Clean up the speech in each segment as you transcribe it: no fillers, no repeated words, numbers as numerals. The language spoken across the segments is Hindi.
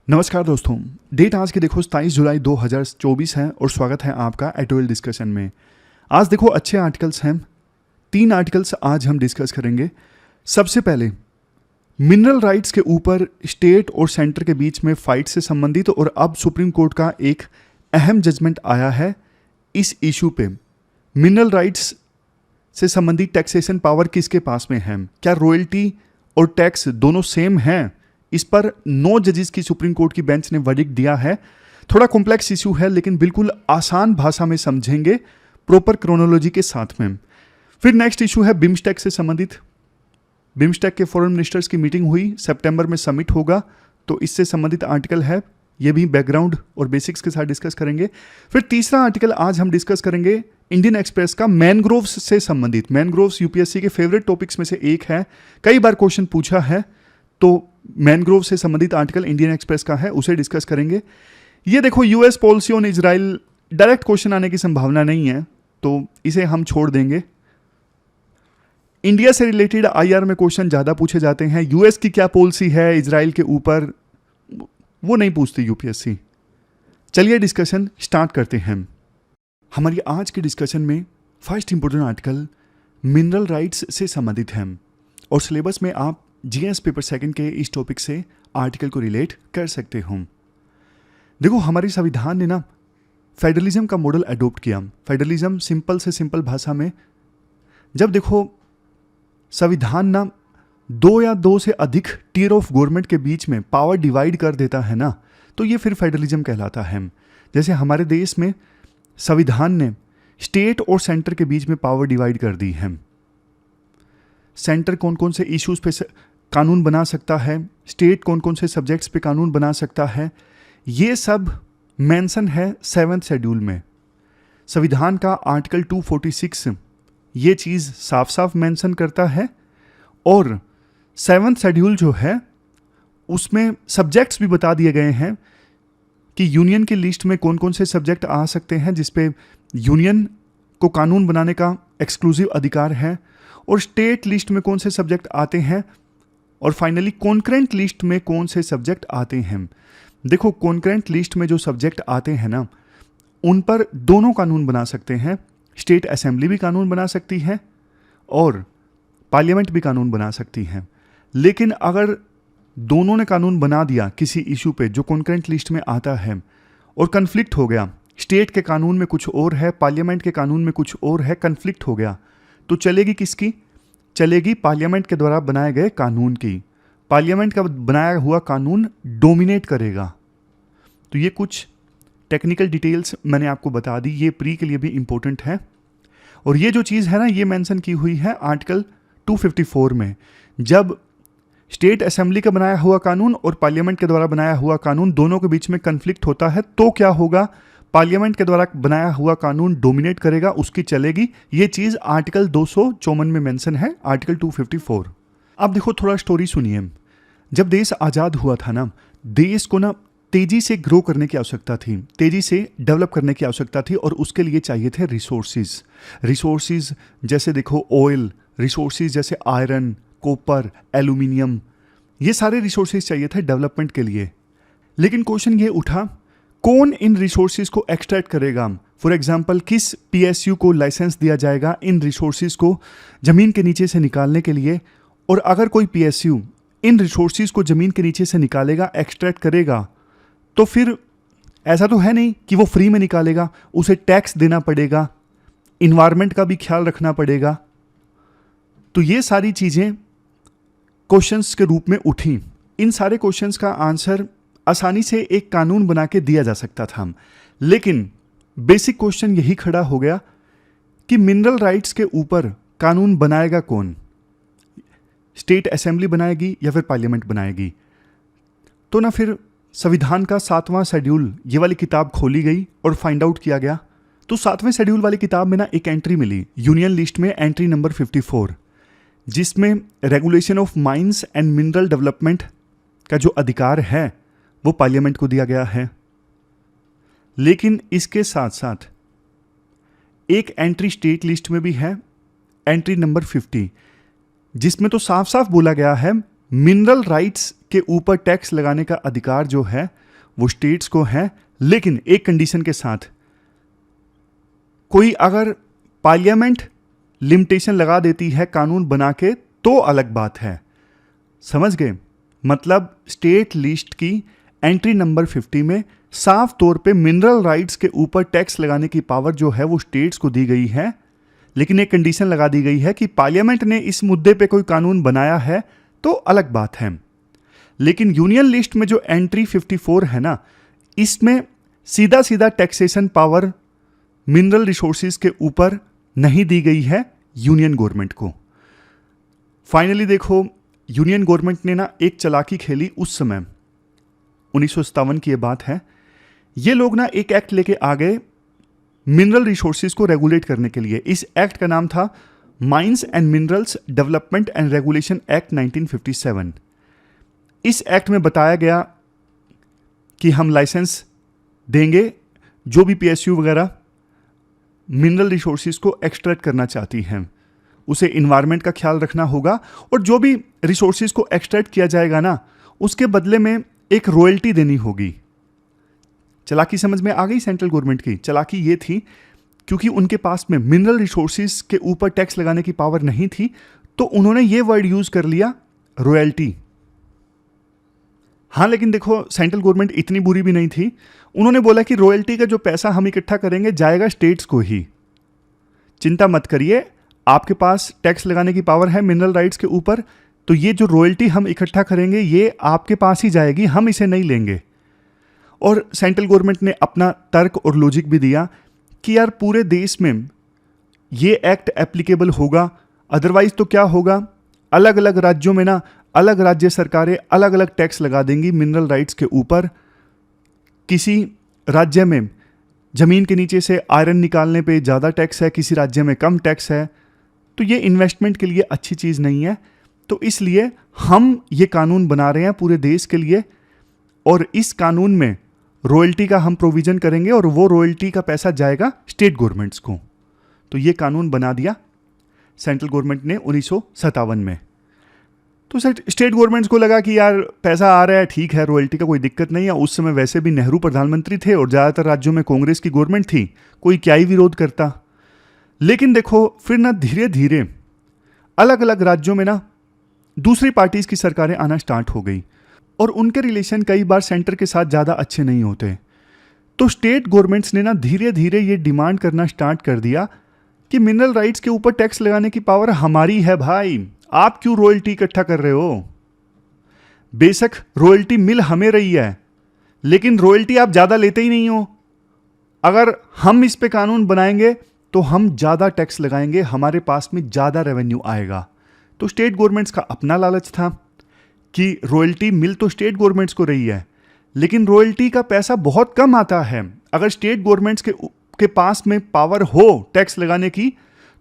नमस्कार दोस्तों, डेट आज के देखो 27 जुलाई 2024 है और स्वागत है आपका एटोएल डिस्कशन में। आज देखो अच्छे आर्टिकल्स हैं, 3 आर्टिकल्स आज हम डिस्कस करेंगे। सबसे पहले मिनरल राइट्स के ऊपर स्टेट और सेंटर के बीच में फाइट से संबंधित और अब सुप्रीम कोर्ट का एक अहम जजमेंट आया है इस इशू पे। मिनरल राइट्स से संबंधित टैक्सेशन पावर किसके पास में है? क्या रॉयल्टी और टैक्स दोनों सेम हैं? इस पर 9 जजेस की सुप्रीम कोर्ट की बेंच ने वर्डिक्ट दिया है। थोड़ा कॉम्प्लेक्स इशू है लेकिन बिल्कुल आसान भाषा में समझेंगे प्रॉपर क्रोनोलॉजी के साथ में। फिर नेक्स्ट इशू है बिम्स्टेक से संबंधित। बिम्स्टेक के फॉरेन मिनिस्टर्स की मीटिंग हुई, सितंबर में समिट होगा, तो इससे संबंधित आर्टिकल है। ये भी बैकग्राउंड और बेसिक्स के साथ डिस्कस करेंगे। फिर तीसरा आर्टिकल आज हम डिस्कस करेंगे इंडियन एक्सप्रेस का मैनग्रोव्स से संबंधित। मैनग्रोव्स यूपीएससी के फेवरेट टॉपिक्स में से एक है, कई बार क्वेश्चन पूछा है, तो मैनग्रोव से संबंधित आर्टिकल इंडियन एक्सप्रेस का है, उसे डिस्कस करेंगे। ये देखो US policy on Israel, direct question आने की संभावना नहीं है तो इसे हम छोड़ देंगे। इंडिया से रिलेटेड आईआर में क्वेश्चन ज़्यादा पूछे जाते हैं। यूएस की क्या पॉलिसी है इजराइल के ऊपर, वो नहीं पूछती यूपीएससी। चलिए डिस्कशन स्टार्ट करते हैं। हमारी आज के डिस्कशन में first important article mineral rights से संबंधित है और सिलेबस में आप जीएस पेपर सेकंड के इस टॉपिक से आर्टिकल को रिलेट कर सकते हो। देखो हमारे संविधान ने ना फेडरलिज्म का मॉडल अडॉप्ट किया। फेडरलिज्म सिंपल से सिंपल भाषा में, जब देखो संविधान ना 2 या 2 से अधिक टियर ऑफ गवर्नमेंट के बीच में पावर डिवाइड कर देता है ना, तो ये फिर फेडरलिज्म कहलाता है। जैसे हमारे देश में संविधान ने स्टेट और सेंटर के बीच में पावर डिवाइड कर दी है। सेंटर कौन कौन से इश्यूज पे कानून बना सकता है, स्टेट कौन कौन से सब्जेक्ट्स पे कानून बना सकता है, ये सब मेंशन है 7th शेड्यूल में। संविधान का आर्टिकल 246 ये चीज़ साफ साफ मेंशन करता है और 7th शेड्यूल जो है उसमें सब्जेक्ट्स भी बता दिए गए हैं कि यूनियन की लिस्ट में कौन कौन से सब्जेक्ट आ सकते हैं जिसपे यूनियन को कानून बनाने का एक्सक्लूसिव अधिकार है, और स्टेट लिस्ट में कौन से सब्जेक्ट आते हैं, और फाइनली कॉन्करेंट लिस्ट में कौन से सब्जेक्ट आते हैं। देखो कॉन्करेंट लिस्ट में जो सब्जेक्ट आते हैं ना, उन पर दोनों कानून बना सकते हैं। स्टेट असेंबली भी कानून बना सकती है और पार्लियामेंट भी कानून बना सकती है। लेकिन अगर दोनों ने कानून बना दिया किसी इशू पे जो कॉन्करेंट लिस्ट में आता है और कन्फ्लिक्ट हो गया, स्टेट के कानून में कुछ और है, पार्लियामेंट के कानून में कुछ और है, कन्फ्लिक्ट हो गया, तो चलेगी किसकी? चलेगी पार्लियामेंट के द्वारा बनाए गए कानून की। पार्लियामेंट का बनाया हुआ कानून डोमिनेट करेगा। तो ये कुछ टेक्निकल डिटेल्स मैंने आपको बता दी, ये प्री के लिए भी इंपॉर्टेंट है। और ये जो चीज़ है ना, ये मेंशन की हुई है आर्टिकल 254 में। जब स्टेट असेंबली का बनाया हुआ कानून और पार्लियामेंट के द्वारा बनाया हुआ कानून दोनों के बीच में कन्फ्लिक्ट होता है तो क्या होगा? पार्लियामेंट के द्वारा बनाया हुआ कानून डोमिनेट करेगा, उसकी चलेगी। ये चीज़ आर्टिकल 254 में मेंशन है, आर्टिकल 254। अब देखो थोड़ा स्टोरी सुनिए। जब देश आज़ाद हुआ था ना, देश को ना तेज़ी से ग्रो करने की आवश्यकता थी, तेज़ी से डेवलप करने की आवश्यकता थी और उसके लिए चाहिए थे रिसोर्सेज जैसे देखो ऑयल, रिसोर्सेज जैसे आयरन, कॉपर, एल्यूमिनियम, ये सारे रिसोर्सेज चाहिए थे डेवलपमेंट के लिए। लेकिन क्वेश्चन ये उठा, कौन इन रिसोर्सेज को एक्सट्रैक्ट करेगा? फॉर एग्जाम्पल किस पीएसयू को लाइसेंस दिया जाएगा इन रिसोर्सेज को ज़मीन के नीचे से निकालने के लिए? और अगर कोई पीएसयू इन रिसोर्सेज को ज़मीन के नीचे से निकालेगा, एक्सट्रैक्ट करेगा, तो फिर ऐसा तो है नहीं कि वो फ्री में निकालेगा, उसे टैक्स देना पड़ेगा, इन्वायरमेंट का भी ख्याल रखना पड़ेगा। तो ये सारी चीज़ें क्वेश्चंस के रूप में उठी। इन सारे क्वेश्चंस का आंसर आसानी से एक कानून बना के दिया जा सकता था, लेकिन बेसिक क्वेश्चन यही खड़ा हो गया कि मिनरल राइट्स के ऊपर कानून बनाएगा कौन? स्टेट असेंबली बनाएगी या फिर पार्लियामेंट बनाएगी? तो ना फिर संविधान का 7वां शेड्यूल ये वाली किताब खोली गई और फाइंड आउट किया गया। तो 7वें शेड्यूल वाली किताब में ना एक एंट्री मिली यूनियन लिस्ट में, एंट्री नंबर 54, जिसमें regulation of mines and mineral development का जो अधिकार है वो पार्लियामेंट को दिया गया है। लेकिन इसके साथ साथ एक एंट्री स्टेट लिस्ट में भी है, एंट्री नंबर 50, जिसमें तो साफ साफ बोला गया है मिनरल राइट्स के ऊपर टैक्स लगाने का अधिकार जो है वो स्टेट्स को है, लेकिन एक कंडीशन के साथ। कोई अगर पार्लियामेंट लिमिटेशन लगा देती है कानून बना के तो अलग बात है, समझ गए? मतलब स्टेट लिस्ट की एंट्री नंबर 50 में साफ तौर पे मिनरल राइट्स के ऊपर टैक्स लगाने की पावर जो है वो स्टेट्स को दी गई है, लेकिन एक कंडीशन लगा दी गई है कि पार्लियामेंट ने इस मुद्दे पे कोई कानून बनाया है तो अलग बात है। लेकिन यूनियन लिस्ट में जो एंट्री 54 है ना, इसमें सीधा सीधा टैक्सेशन पावर मिनरल रिसोर्सेज के ऊपर नहीं दी गई है यूनियन गवर्नमेंट को। फाइनली देखो, यूनियन गवर्नमेंट ने ना एक चालाकी खेली उस समय, 1957 की ये बात है। ये लोग ना एक एक्ट लेके आ गए मिनरल रिसोर्सेज को रेगुलेट करने के लिए। इस एक्ट का नाम था mines and minerals development and regulation act 1957। इस एक्ट में बताया गया कि हम लाइसेंस देंगे जो भी पीएसयू वगैरह मिनरल रिसोर्सेज को एक्सट्रैक्ट करना चाहती हैं, उसे इन्वायरमेंट का ख्याल रखना होगा, और जो भी रिसोर्सेज को एक्सट्रैक्ट किया जाएगा ना, उसके बदले में एक रॉयल्टी देनी होगी। चालाकी समझ में आ गई सेंट्रल गवर्नमेंट की? चालाकी ये थी क्योंकि उनके पास में मिनरल रिसोर्सेज के ऊपर टैक्स लगाने की पावर नहीं थी, तो उन्होंने ये वर्ड यूज कर लिया, रॉयल्टी। हाँ, लेकिन देखो सेंट्रल गवर्नमेंट इतनी बुरी भी नहीं थी। उन्होंने बोला कि रॉयल्टी का जो पैसा हम इकट्ठा करेंगे जाएगा स्टेट्स को ही, चिंता मत करिए, आपके पास टैक्स लगाने की पावर है मिनरल राइट्स के ऊपर, तो ये जो रॉयल्टी हम इकट्ठा करेंगे ये आपके पास ही जाएगी, हम इसे नहीं लेंगे। और सेंट्रल गवर्नमेंट ने अपना तर्क और लॉजिक भी दिया कि यार पूरे देश में ये एक्ट एप्लीकेबल होगा, अदरवाइज तो क्या होगा, अलग अलग राज्यों में ना अलग राज्य सरकारें अलग अलग टैक्स लगा देंगी मिनरल राइट्स के ऊपर। किसी राज्य में ज़मीन के नीचे से आयरन निकालने पे ज़्यादा टैक्स है, किसी राज्य में कम टैक्स है, तो ये इन्वेस्टमेंट के लिए अच्छी चीज़ नहीं है। तो इसलिए हम ये कानून बना रहे हैं पूरे देश के लिए, और इस कानून में रॉयल्टी का हम प्रोविज़न करेंगे और वो रॉयल्टी का पैसा जाएगा स्टेट गवर्नमेंट्स को। तो ये कानून बना दिया सेंट्रल गवर्नमेंट ने 1957 में। तो स्टेट गवर्नमेंट्स को लगा कि यार पैसा आ रहा है, ठीक है, रॉयल्टी का कोई दिक्कत नहीं है। उस समय वैसे भी नेहरू प्रधानमंत्री थे और ज़्यादातर राज्यों में कांग्रेस की गवर्नमेंट थी, कोई क्या ही विरोध करता। लेकिन देखो फिर ना धीरे धीरे अलग अलग राज्यों में ना दूसरी पार्टीज की सरकारें आना स्टार्ट हो गई, और उनके रिलेशन कई बार सेंटर के साथ ज़्यादा अच्छे नहीं होते। तो स्टेट गवर्नमेंट्स ने ना धीरे धीरे ये डिमांड करना स्टार्ट कर दिया कि मिनरल राइट्स के ऊपर टैक्स लगाने की पावर हमारी है भाई, आप क्यों रॉयल्टी इकट्ठा कर रहे हो? बेशक रॉयल्टी मिल हमें रही है, लेकिन रॉयल्टी आप ज़्यादा लेते ही नहीं हो। अगर हम इस पे कानून बनाएंगे तो हम ज़्यादा टैक्स लगाएंगे, हमारे पास में ज़्यादा रेवेन्यू आएगा। तो स्टेट गवर्नमेंट्स का अपना लालच था कि रॉयल्टी मिल तो स्टेट गवर्नमेंट्स को रही है, लेकिन रॉयल्टी का पैसा बहुत कम आता है। अगर स्टेट गवर्नमेंट्स के पास में पावर हो टैक्स लगाने की,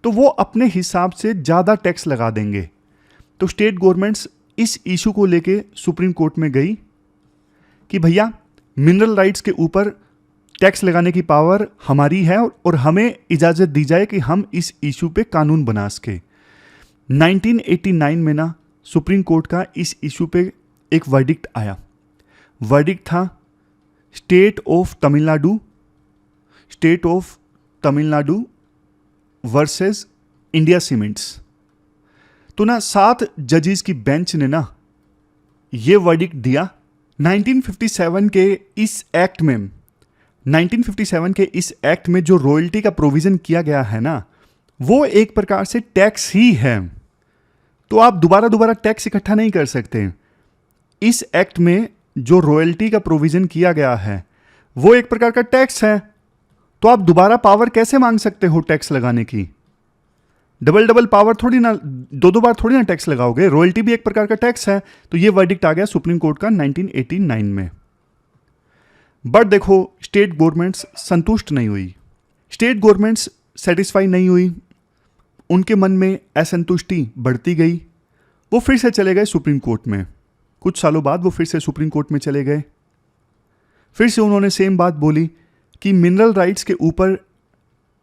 तो वो अपने हिसाब से ज़्यादा टैक्स लगा देंगे। तो स्टेट गवर्नमेंट्स इस इशू को लेके सुप्रीम कोर्ट में गई कि भैया मिनरल राइट्स के ऊपर टैक्स लगाने की पावर हमारी है और हमें इजाज़त दी जाए कि हम इस इशू पे कानून बना सके। 1989 में ना सुप्रीम कोर्ट का इस इशू पे एक वर्डिक्ट आया। वर्डिक्ट था state of Tamil Nadu versus India cements. तो ना 7 जजेस की बेंच ने ना ये वर्डिक्ट दिया। 1957 के इस एक्ट में जो रॉयल्टी का प्रोविजन किया गया है ना, वो एक प्रकार से टैक्स ही है। तो आप दोबारा टैक्स इकट्ठा नहीं कर सकते। इस एक्ट में जो रॉयल्टी का प्रोविजन किया गया है वो एक प्रकार का टैक्स है, तो आप दोबारा पावर कैसे मांग सकते हो टैक्स लगाने की? डबल पावर थोड़ी ना, दो बार थोड़ी ना टैक्स लगाओगे। रॉयल्टी भी एक प्रकार का टैक्स है। तो ये वर्डिक्ट आ गया सुप्रीम कोर्ट का 1989 में। बट देखो स्टेट गवर्नमेंट्स संतुष्ट नहीं हुई, स्टेट गवर्नमेंट्स सेटिस्फाई नहीं हुई, उनके मन में असंतुष्टि बढ़ती गई। वो फिर से चले गए सुप्रीम कोर्ट में। कुछ सालों बाद वो फिर से सुप्रीम कोर्ट में चले गए। फिर से उन्होंने सेम बात बोली कि मिनरल राइट्स के ऊपर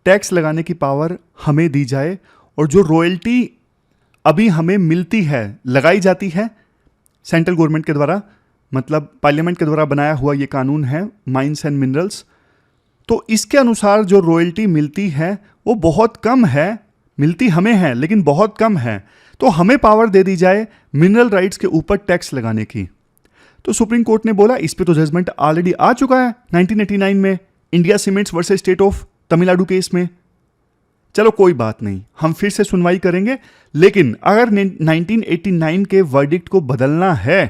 टैक्स लगाने की पावर हमें दी जाए, और जो रॉयल्टी अभी हमें मिलती है, लगाई जाती है, सेंट्रल गवर्नमेंट के द्वारा, मतलब पार्लियामेंट के द्वारा बनाया हुआ ये कानून है माइंस एंड मिनरल्स। तो इसके अनुसार जो रॉयल्टी मिलती है वो बहुत कम है, मिलती हमें है लेकिन बहुत कम है। तो हमें पावर दे दी जाए मिनरल राइट्स के ऊपर टैक्स लगाने की। तो सुप्रीम कोर्ट ने बोला इस पे तो जजमेंट ऑलरेडी आ चुका है 1989 में, India cements versus state of Tamil Nadu case में। चलो कोई बात नहीं, हम फिर से सुनवाई करेंगे, लेकिन अगर 1989 के वर्डिक्ट को बदलना है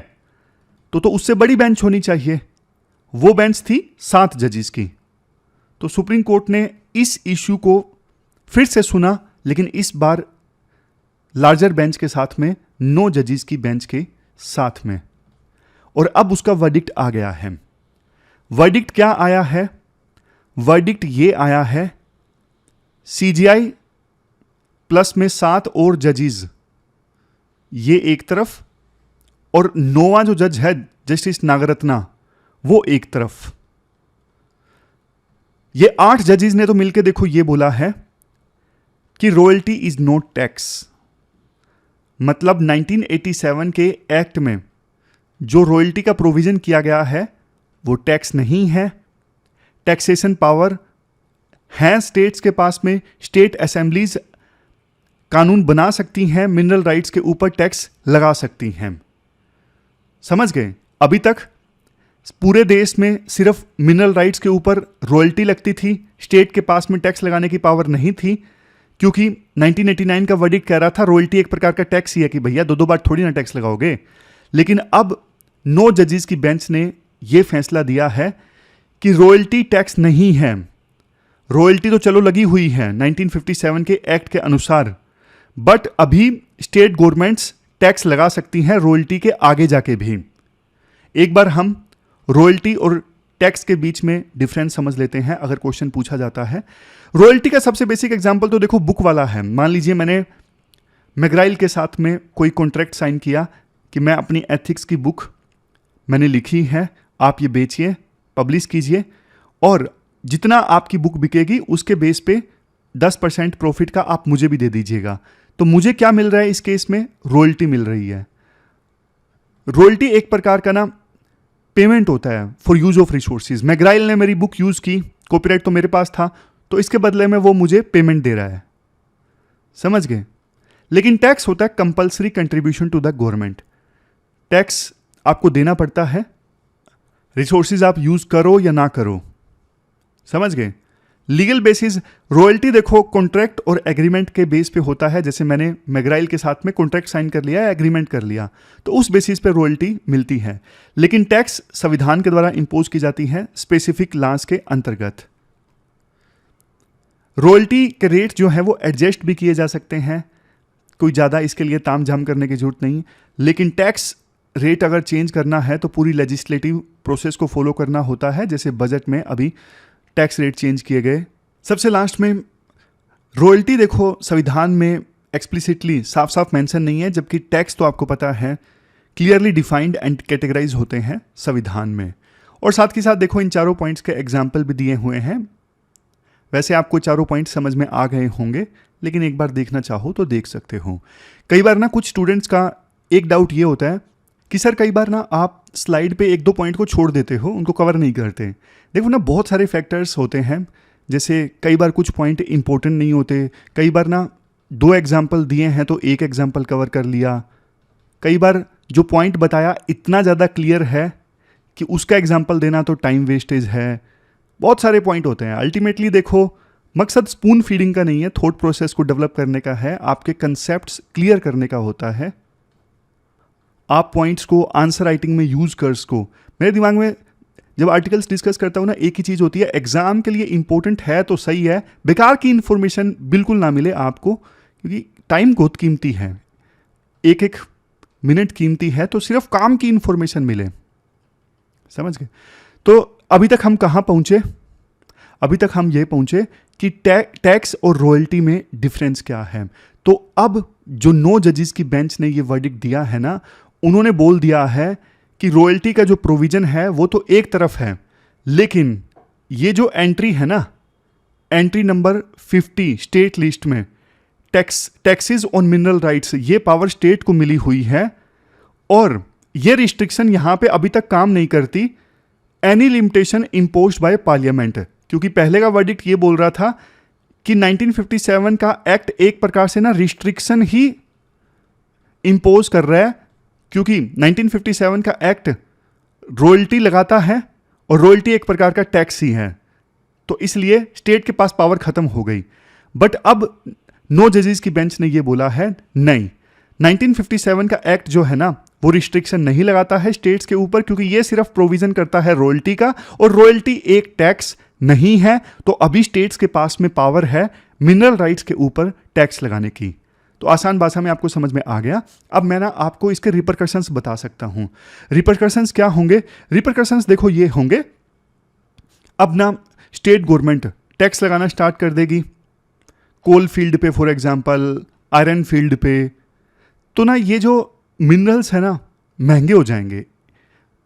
तो उससे बड़ी बेंच होनी चाहिए। वो बेंच थी 7 जजेस की। तो सुप्रीम कोर्ट ने इस इश्यू को फिर से सुना, लेकिन इस बार लार्जर बेंच के साथ में, 9 जजेस की बेंच के साथ में। और अब उसका वर्डिक्ट आ गया है। वर्डिक्ट क्या आया है? वर्डिक्ट ये आया है, सीजीआई प्लस में 7 और जजेस, ये एक तरफ, और 9वां जो जज है जस्टिस नागरत्ना, वो एक तरफ। ये 8 जजेस ने तो मिलकर देखो ये बोला है कि रॉयल्टी इज नॉट टैक्स। मतलब 1987 के एक्ट में जो रॉयल्टी का प्रोविजन किया गया है वो टैक्स नहीं है। टैक्सेशन पावर है स्टेट्स के पास में, स्टेट असेंबलीज कानून बना सकती हैं, मिनरल राइट्स के ऊपर टैक्स लगा सकती हैं। समझ गए? अभी तक पूरे देश में सिर्फ मिनरल राइट्स के ऊपर रॉयल्टी लगती थी, स्टेट के पास में टैक्स लगाने की पावर नहीं थी, क्योंकि 1989 का वर्डिक्ट कह रहा था रॉयल्टी एक प्रकार का टैक्स ही है कि भैया 2 बार थोड़ी ना टैक्स लगाओगे। लेकिन अब 9 जजेस की बेंच ने यह फैसला दिया है कि रॉयल्टी टैक्स नहीं है। रॉयल्टी तो चलो लगी हुई है 1957 के एक्ट के अनुसार, बट अभी स्टेट गवर्नमेंट्स टैक्स लगा सकती हैं रॉयल्टी के आगे जाके भी। एक बार हम रॉयल्टी और टैक्स के बीच में डिफरेंस समझ लेते हैं अगर क्वेश्चन पूछा जाता है। रॉयल्टी का सबसे बेसिक एग्जांपल तो देखो बुक वाला है। मान लीजिए मैंने मैग्राइल के साथ में कोई कॉन्ट्रैक्ट साइन किया कि मैं अपनी एथिक्स की बुक मैंने लिखी है, आप ये बेचिए, पब्लिश कीजिए, और जितना आपकी बुक बिकेगी उसके बेस पे 10% प्रॉफिट का आप मुझे भी दे दीजिएगा। तो मुझे क्या मिल रहा है इस केस में? रॉयल्टी मिल रही है। रॉयल्टी एक प्रकार का ना पेमेंट होता है फॉर यूज ऑफ रिसोर्सेज। मैग्राइल ने मेरी बुक यूज की, कॉपीराइट तो मेरे पास था, तो इसके बदले में वो मुझे पेमेंट दे रहा है। समझ गए? लेकिन टैक्स होता है compulsory contribution to the government. Tax आपको देना पड़ता है, रिसोर्सेज आप यूज करो या ना करो। समझ गए? लीगल बेसिस रॉयल्टी देखो कॉन्ट्रैक्ट और एग्रीमेंट के बेस पे होता है। जैसे मैंने मैग्राइल के साथ में कॉन्ट्रैक्ट साइन कर लिया, एग्रीमेंट कर लिया, तो उस बेसिस पे रॉयल्टी मिलती है। लेकिन टैक्स संविधान के द्वारा इंपोज की जाती है स्पेसिफिक लॉज के अंतर्गत। रॉयल्टी के रेट जो है वो एडजस्ट भी किए जा सकते हैं, कोई ज़्यादा इसके लिए तामझाम करने की जरूरत नहीं। लेकिन टैक्स रेट अगर चेंज करना है तो पूरी लेजिस्लेटिव प्रोसेस को फॉलो करना होता है। जैसे बजट में अभी टैक्स रेट चेंज किए गए। सबसे लास्ट में रॉयल्टी देखो संविधान में एक्सप्लिसिटली साफ साफ मेंशन नहीं है, जबकि टैक्स तो आपको पता है क्लियरली डिफाइंड एंड कैटेगराइज होते हैं संविधान में। और साथ ही साथ देखो इन चारों पॉइंट्स के एग्जाम्पल भी दिए हुए हैं। वैसे आपको चारों पॉइंट समझ में आ गए होंगे, लेकिन एक बार देखना चाहो तो देख सकते हो। कई बार ना कुछ स्टूडेंट्स का एक डाउट ये होता है कि सर कई बार ना आप स्लाइड पे 1-2 पॉइंट को छोड़ देते हो, उनको कवर नहीं करते। देखो ना बहुत सारे फैक्टर्स होते हैं, जैसे कई बार कुछ पॉइंट इंपॉर्टेंट नहीं होते, कई बार ना 2 एग्जाम्पल दिए हैं तो 1 एग्जाम्पल कवर कर लिया, कई बार जो पॉइंट बताया इतना ज़्यादा क्लियर है कि उसका एग्जाम्पल देना तो टाइम वेस्टेज है। बहुत सारे पॉइंट होते हैं। अल्टीमेटली देखो मकसद स्पून फीडिंग का नहीं है, थॉट प्रोसेस को डेवलप करने का है, आपके कंसेप्ट्स क्लियर करने का होता है। आप पॉइंट्स को आंसर राइटिंग में यूज कर सको। मेरे दिमाग में जब आर्टिकल्स डिस्कस करता हूँ ना, एक ही चीज़ होती है, एग्जाम के लिए इंपॉर्टेंट है तो सही है, बेकार की इंफॉर्मेशन बिल्कुल ना मिले आपको, क्योंकि टाइम बहुत कीमती है, 1-1 मिनट कीमती है, तो सिर्फ काम की इंफॉर्मेशन मिले। समझ गए? तो अभी तक हम कहाँ पहुँचे? अभी तक हम ये पहुँचे कि टैक्स और रॉयल्टी में डिफरेंस क्या है। तो अब जो 9 जजेस की बेंच ने ये वर्डिक्ट दिया है ना, उन्होंने बोल दिया है कि रॉयल्टी का जो प्रोविजन है वो तो एक तरफ है, लेकिन ये जो एंट्री है ना, एंट्री नंबर 50 स्टेट लिस्ट में, टैक्सेस ऑन मिनरल राइट्स, ये पावर स्टेट को मिली हुई है। और ये रिस्ट्रिक्शन यहां पे अभी तक काम नहीं करती, any limitation imposed by parliament, क्योंकि पहले का वर्डिक्ट ये बोल रहा था कि 1957 का एक्ट एक प्रकार से ना रिस्ट्रिक्शन ही इम्पोज कर रहा है, क्योंकि 1957 का एक्ट रॉयल्टी लगाता है और रॉयल्टी एक प्रकार का टैक्स ही है, तो इसलिए स्टेट के पास पावर खत्म हो गई। बट अब 9 जजेस की बेंच ने ये बोला है नहीं, 1957 का एक्ट जो है ना वो रिस्ट्रिक्शन नहीं लगाता है स्टेट्स के ऊपर, क्योंकि ये सिर्फ प्रोविजन करता है रॉयल्टी का, और रॉयल्टी एक टैक्स नहीं है, तो अभी स्टेट्स के पास में पावर है मिनरल राइट्स के ऊपर टैक्स लगाने की। तो आसान भाषा में आपको समझ में आ गया। अब मैं ना आपको इसके रिपरकशंस बता सकता हूं। रिपरकशंस क्या होंगे? रिपरकशंस देखो ये होंगे, अब ना स्टेट गवर्नमेंट टैक्स लगाना स्टार्ट कर देगी कोल फील्ड पे, फॉर एग्जांपल आयरन फील्ड पे, तो ना ये जो मिनरल्स है ना महंगे हो जाएंगे।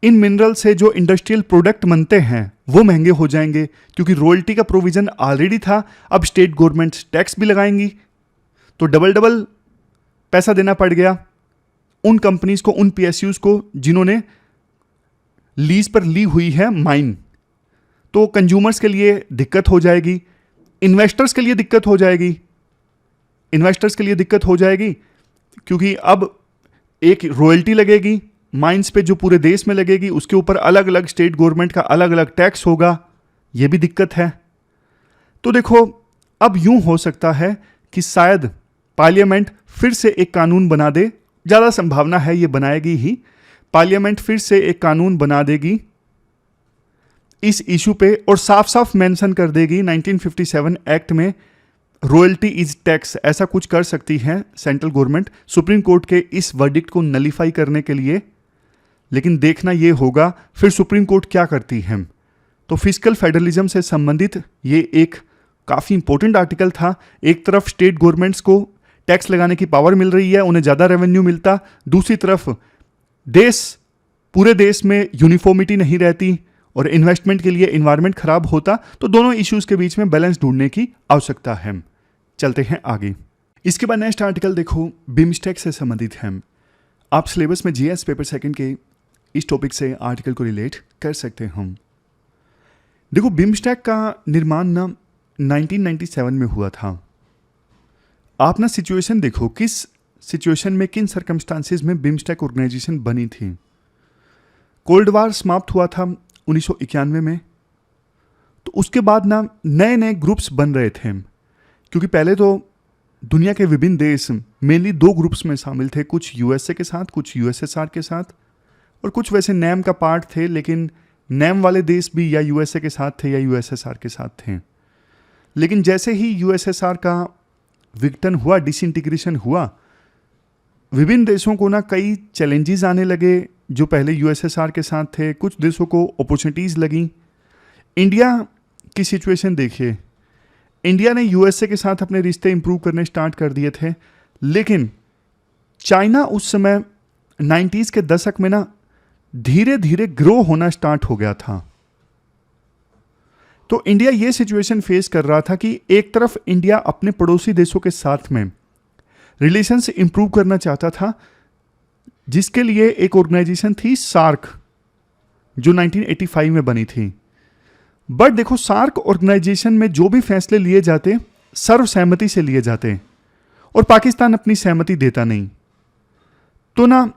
इन मिनरल से जो इंडस्ट्रियल प्रोडक्ट बनते हैं वो महंगे हो जाएंगे, क्योंकि रॉयल्टी का प्रोविजन ऑलरेडी था, अब स्टेट गवर्नमेंट टैक्स भी लगाएंगी, तो डबल डबल पैसा देना पड़ गया उन कंपनीज को, उन पीएसयूज को जिन्होंने लीज पर ली हुई है माइन। तो कंज्यूमर्स के लिए दिक्कत हो जाएगी, इन्वेस्टर्स के लिए दिक्कत हो जाएगी, इन्वेस्टर्स के लिए दिक्कत हो जाएगी, क्योंकि अब एक रॉयल्टी लगेगी माइंस पे जो पूरे देश में लगेगी, उसके ऊपर अलग अलग स्टेट गवर्नमेंट का अलग अलग टैक्स होगा, यह भी दिक्कत है। तो देखो अब यूं हो सकता है कि शायद पार्लियामेंट फिर से एक कानून बना दे, ज़्यादा संभावना है ये बनाएगी ही, पार्लियामेंट फिर से एक कानून बना देगी इस इशू पे और साफ साफ मेंशन कर देगी 1957 एक्ट में रॉयल्टी इज टैक्स, ऐसा कुछ कर सकती है सेंट्रल गवर्नमेंट सुप्रीम कोर्ट के इस वर्डिक्ट को नलीफाई करने के लिए। लेकिन देखना ये होगा फिर सुप्रीम कोर्ट क्या करती है। तो फिस्कल फेडरलिज्म से संबंधित ये एक काफ़ी इंपॉर्टेंट आर्टिकल था। एक तरफ स्टेट गवर्नमेंट्स को टैक्स लगाने की पावर मिल रही है, उन्हें ज़्यादा रेवेन्यू मिलता, दूसरी तरफ पूरे देश में यूनिफॉर्मिटी नहीं रहती और इन्वेस्टमेंट के लिए इन्वायरमेंट खराब होता। तो दोनों इश्यूज के बीच में बैलेंस ढूंढने की आवश्यकता है। चलते हैं आगे। इसके बाद नेक्स्ट आर्टिकल देखो बिम्स्टेक से संबंधित है। आप सिलेबस में जीएस पेपर सेकंड के इस टॉपिक से आर्टिकल को रिलेट कर सकते हैं। देखो बिम्स्टेक का निर्माण ना 1997 में हुआ था। आप ना सिचुएशन देखो, किस सिचुएशन में, किन सर्कमस्टांसेस में बिम्स्टेक ऑर्गेनाइजेशन बनी थी। कोल्ड वार समाप्त हुआ था 1991 में, तो उसके बाद ना नए नए ग्रुप्स बन रहे थे, क्योंकि पहले तो दुनिया के विभिन्न देश मेनली 2 ग्रुप्स में शामिल थे, कुछ यूएसए के साथ, कुछ यूएसएसआर के साथ, और कुछ वैसे नैम का पार्ट थे, लेकिन नैम वाले देश भी या यूएसए के साथ थे या यूएसएसआर के साथ थे। लेकिन जैसे ही यूएसएसआर का विघटन हुआ, डिसइंटीग्रेशन हुआ, विभिन्न देशों को ना कई चैलेंजेस आने लगे जो पहले यूएसएसआर के साथ थे, कुछ देशों को अपॉर्चुनिटीज़ लगी। इंडिया की सिचुएशन देखिए, इंडिया ने यूएसए के साथ अपने रिश्ते इंप्रूव करने स्टार्ट कर दिए थे, लेकिन चाइना उस समय 90s के दशक में ना धीरे धीरे ग्रो होना स्टार्ट हो गया था। तो इंडिया ये सिचुएशन फेस कर रहा था कि एक तरफ इंडिया अपने पड़ोसी देशों के साथ में रिलेशंस इंप्रूव करना चाहता था, जिसके लिए एक ऑर्गेनाइजेशन थी सार्क, जो 1985 में बनी थी। बट देखो सार्क ऑर्गेनाइजेशन में जो भी फैसले लिए जाते सर्वसहमति से लिए जाते और पाकिस्तान अपनी सहमति देता नहीं। तो ना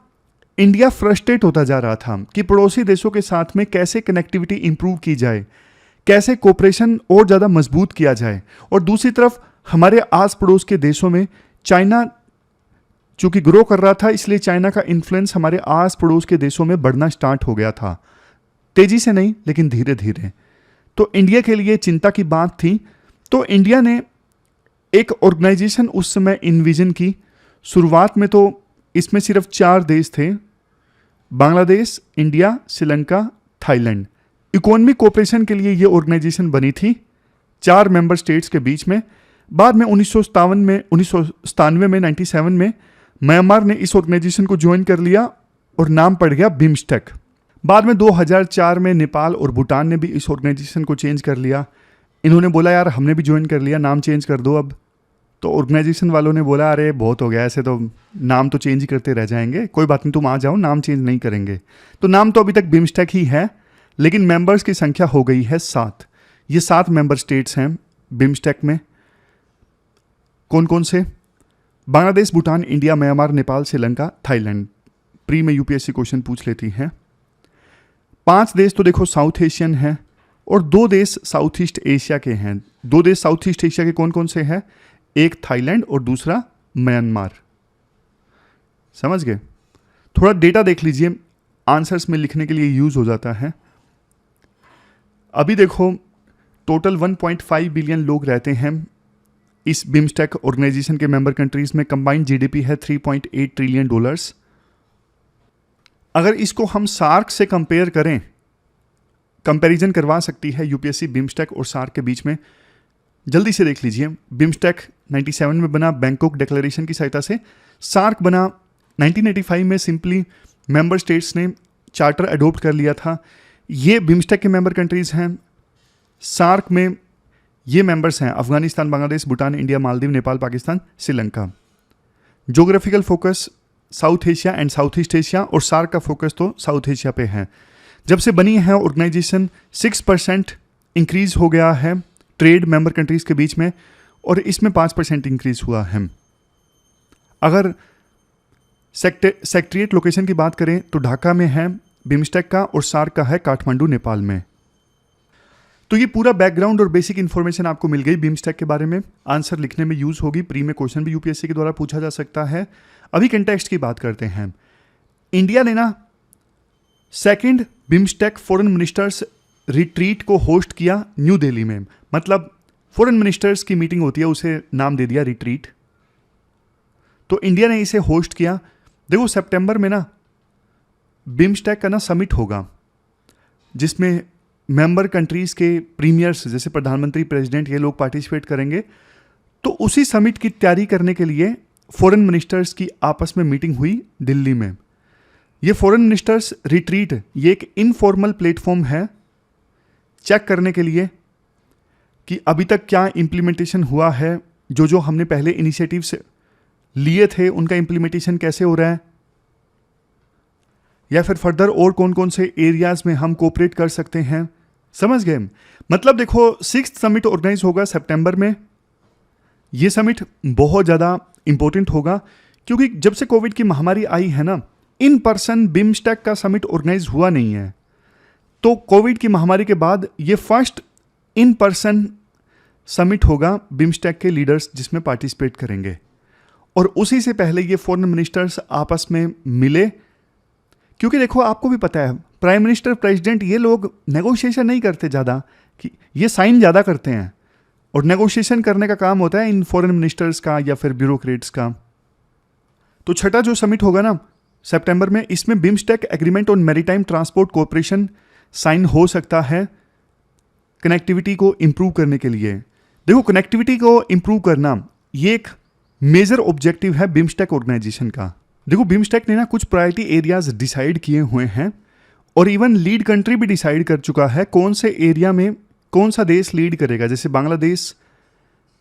इंडिया फ्रस्ट्रेट होता जा रहा था कि पड़ोसी देशों के साथ में कैसे कनेक्टिविटी इंप्रूव की जाए, कैसे कोऑपरेशन और ज़्यादा मजबूत किया जाए। और दूसरी तरफ हमारे आस पड़ोस के देशों में चाइना चूंकि ग्रो कर रहा था, इसलिए चाइना का इन्फ्लुएंस हमारे आस पड़ोस के देशों में बढ़ना स्टार्ट हो गया था, तेजी से नहीं लेकिन धीरे धीरे। तो इंडिया के लिए चिंता की बात थी। तो इंडिया ने एक ऑर्गेनाइजेशन उस समय इन्विजन की। शुरुआत में तो इसमें सिर्फ 4 देश थे, Bangladesh, India, Sri Lanka, Thailand. Economic cooperation के लिए ये ऑर्गेनाइजेशन बनी थी 4 मेंबर स्टेट्स के बीच में। बाद में 1997 में 97 में म्यांमार ने इस ऑर्गेनाइजेशन को ज्वाइन कर लिया और नाम पड़ गया बिम्स्टेक। बाद में 2004 में नेपाल और भूटान ने भी इस ऑर्गेनाइजेशन को चेंज कर लिया। इन्होंने बोला यार हमने भी ज्वाइन कर लिया, नाम चेंज कर दो अब। तो ऑर्गेनाइजेशन वालों ने बोला अरे बहुत हो गया, ऐसे तो नाम तो चेंज ही करते रह जाएंगे, कोई बात नहीं तुम आ जाओ, नाम चेंज नहीं करेंगे। तो नाम तो अभी तक बिम्स्टेक ही है, लेकिन मेंबर्स की संख्या हो गई है 7। ये 7 मेंबर स्टेट्स हैं बिम्स्टेक में। कौन कौन से? Bangladesh, Bhutan, India, Myanmar, Nepal, Sri Lanka, Thailand. Pre में यूपीएससी क्वेश्चन पूछ लेती है। 5 देश तो देखो साउथ एशियन हैं और 2 देश साउथ ईस्ट एशिया के हैं। 2 देश साउथ ईस्ट एशिया के कौन कौन से हैं? एक थाईलैंड और दूसरा म्यांमार। समझ गए? थोड़ा डेटा देख लीजिए, आंसर्स में लिखने के लिए यूज हो जाता है। अभी देखो टोटल 1.5 बिलियन लोग रहते हैं इस बिम्स्टेक ऑर्गेनाइजेशन के मेंबर कंट्रीज में। कंबाइंड जीडीपी है $3.8 ट्रिलियन। अगर इसको हम सार्क से कंपेयर करें, कंपैरिजन करवा सकती है यूपीएससी बिम्स्टेक और सार्क के बीच में। जल्दी से देख लीजिए, बिम्स्टेक 97 में बना बैंकॉक डिक्लेरेशन की सहायता से। सार्क बना 1985 में, सिंपली मेंबर स्टेट्स ने चार्टर अडोप्ट कर लिया था। ये बिम्स्टेक के मेंबर कंट्रीज हैं। सार्क में ये मेंबर्स हैं Afghanistan, Bangladesh, Bhutan, India, Maldives, Nepal, Pakistan, Sri Lanka. Geographical focus south Asia and south east Asia, और सार्क का फोकस तो साउथ एशिया पे है। जब से बनी है ऑर्गेनाइजेशन 6% इंक्रीज हो गया है ट्रेड मेंबर कंट्रीज के बीच में, और इसमें 5% इंक्रीज हुआ है। अगर सेक्रेटरीट लोकेशन की बात करें तो ढाका में है बिम्स्टेक का, और सार्क का है काठमांडू, नेपाल में। तो ये पूरा बैकग्राउंड और बेसिक इन्फॉर्मेशन आपको मिल गई बिम्स्टेक के बारे में। आंसर लिखने में यूज होगी, प्री में क्वेश्चन भी यूपीएससी के द्वारा पूछा जा सकता है। अभी कंटेक्स्ट की बात करते हैं। इंडिया ने ना 2nd BIMSTEC foreign ministers retreat को होस्ट किया न्यू दिल्ली में। मतलब फॉरेन मिनिस्टर्स की मीटिंग होती है, उसे नाम दे दिया रिट्रीट। तो इंडिया ने इसे होस्ट किया। देखो सितंबर में ना बिम्स्टेक का ना समिट होगा, जिसमें मेंबर कंट्रीज के प्रीमियर्स जैसे प्रधानमंत्री, प्रेसिडेंट, ये लोग पार्टिसिपेट करेंगे। तो उसी समिट की तैयारी करने के लिए फॉरेन मिनिस्टर्स की आपस में मीटिंग हुई दिल्ली में। ये फॉरेन मिनिस्टर्स रिट्रीट ये एक इनफॉर्मल प्लेटफॉर्म है चेक करने के लिए कि अभी तक क्या इम्प्लीमेंटेशन हुआ है, जो हमने पहले इनिशिएटिव्स लिए थे उनका इम्प्लीमेंटेशन कैसे हो रहा है, या फिर फर्दर और कौन कौन से एरियाज में हम कोऑपरेट कर सकते हैं। समझ गए? मतलब देखो 6th समिट ऑर्गेनाइज होगा सितंबर में। ये समिट बहुत ज़्यादा इंपॉर्टेंट होगा, क्योंकि जब से कोविड की महामारी आई है ना, इन पर्सन बिम्स्टेक का समिट ऑर्गेनाइज हुआ नहीं है। तो कोविड की महामारी के बाद ये फर्स्ट इन पर्सन समिट होगा बिम्स्टेक के लीडर्स जिसमें पार्टिसिपेट करेंगे। और उसी से पहले ये फॉरेन मिनिस्टर्स आपस में मिले, क्योंकि देखो आपको भी पता है प्राइम मिनिस्टर, प्रेसिडेंट, ये लोग नेगोशिएशन नहीं करते ज़्यादा, कि ये साइन ज़्यादा करते हैं, और नेगोशिएशन करने का काम होता है इन फॉरेन मिनिस्टर्स का या फिर ब्यूरोक्रेट्स का। तो छठा जो समिट होगा ना सितंबर में, इसमें BIMSTEC agreement on maritime transport cooperation sign हो सकता है कनेक्टिविटी को इम्प्रूव करने के लिए। देखो कनेक्टिविटी को इम्प्रूव करना ये एक मेजर ऑब्जेक्टिव है बिम्स्टेक ऑर्गेनाइजेशन का। देखो बिम्स्टेक ने ना कुछ प्रायोरिटी एरियाज डिसाइड किए हुए हैं, और इवन लीड कंट्री भी डिसाइड कर चुका है कौन से एरिया में कौन सा देश लीड करेगा। जैसे बांग्लादेश